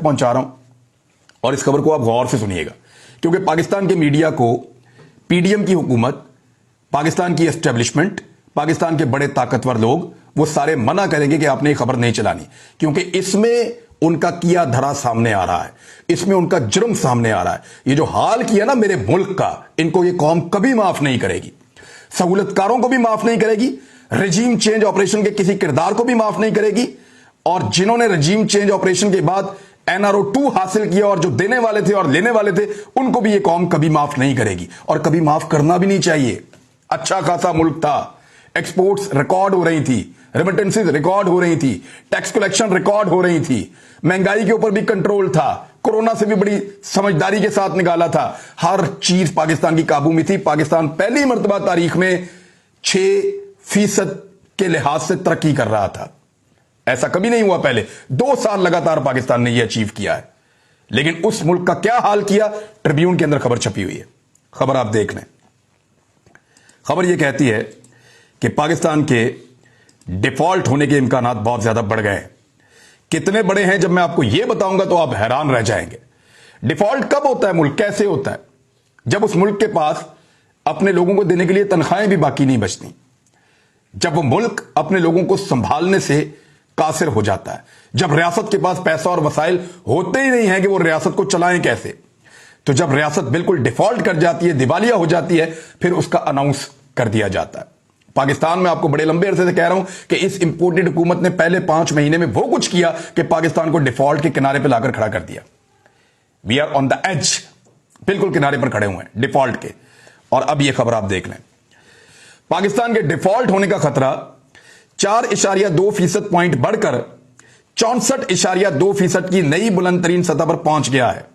पहुंचा रहा हूं और इस खबर को आप गौर से सुनिएगा, क्योंकि पाकिस्तान के मीडिया को पीडीएम की हुकूमत, पाकिस्तान की एस्टेब्लिशमेंट, पाकिस्तान के बड़े ताकतवर लोग वो सारे मना करेंगे कि आपने ये खबर नहीं चलानी, क्योंकि इसमें उनका किया धरा सामने आ रहा है, इसमें उनका जुर्म सामने आ रहा है। ये जो हाल किया ना मेरे मुल्क का, इनको ये कौम कभी माफ नहीं करेगी, सहूलतकारों को भी माफ नहीं करेगी, रजीम चेंज ऑपरेशन के किसी किरदार को भी माफ नहीं करेगी, और जिन्होंने रजीम चेंज ऑपरेशन के बाद एनआरओ 2 हासिल किया और जो देने वाले थे और लेने वाले थे, उनको भी ये कौम कभी माफ नहीं करेगी और कभी माफ करना भी नहीं चाहिए। अच्छा खासा मुल्क था, एक्सपोर्ट्स रिकॉर्ड हो रही थी, रेमिटेंसेस रिकॉर्ड हो रही थी, टैक्स कलेक्शन रिकॉर्ड हो रही थी, महंगाई के ऊपर भी कंट्रोल था, कोरोना से भी बड़ी समझदारी के साथ निकाला था, हर चीज पाकिस्तान की काबू में थी। पाकिस्तान पहली मर्तबा तारीख में 6% के लिहाज से तरक्की कर रहा था। ऐसा कभी नहीं हुआ पहले, 2 साल लगातार पाकिस्तान ने यह अचीव किया है। लेकिन उस मुल्क का क्या हाल किया, ट्रिब्यून के अंदर खबर छपी हुई है, खबर आप देख लें। खबर यह कहती है कि पाकिस्तान के डिफॉल्ट होने के इम्कानात बहुत ज्यादा बढ़ गए हैं। कितने बड़े हैं जब मैं आपको यह बताऊंगा तो आप हैरान रह जाएंगे। डिफॉल्ट कब होता है, मुल्क कैसे होता है? जब उस मुल्क के पास अपने लोगों को देने के लिए तनख्वाहें भी बाकी नहीं बचती, जब वो मुल्क अपने लोगों को संभालने से कासिर हो जाता है, जब रियासत के पास पैसा और वसाइल होते ही नहीं है कि वो रियासत को चलाएं कैसे, तो जब रियासत बिल्कुल डिफॉल्ट कर जाती है, दिवालिया हो जाती है, फिर उसका अनाउंस कर दिया जाता है। पाकिस्तान में आपको बड़े लंबे अरसे से कह रहा हूं कि इस इंपोर्टेड हुकूमत ने पहले 5 महीने में वो कुछ किया कि पाकिस्तान को डिफॉल्ट के किनारे पर लाकर खड़ा कर दिया। We are on the edge, बिल्कुल किनारे पर खड़े हुए हैं डिफॉल्ट के। और अब यह खबर आप देख लें, पाकिस्तान के डिफॉल्ट होने का खतरा 4.2% पॉइंट बढ़कर 64.2% की नई बुलंद तरीन सतह पर पहुंच गया है।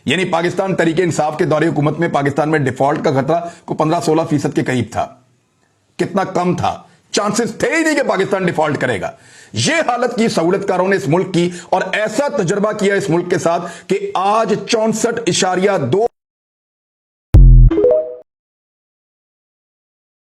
यानी पाकिस्तान तरीके इंसाफ के दौरे हुकूमत में पाकिस्तान में डिफॉल्ट का खतरा को 15-16% के करीब था। कितना कम था, चांसेस थे ही नहीं कि पाकिस्तान डिफॉल्ट करेगा। यह हालत की सहूलतकारों ने इस मुल्क की, और ऐसा तजर्बा किया इस मुल्क के साथ कि आज 64.2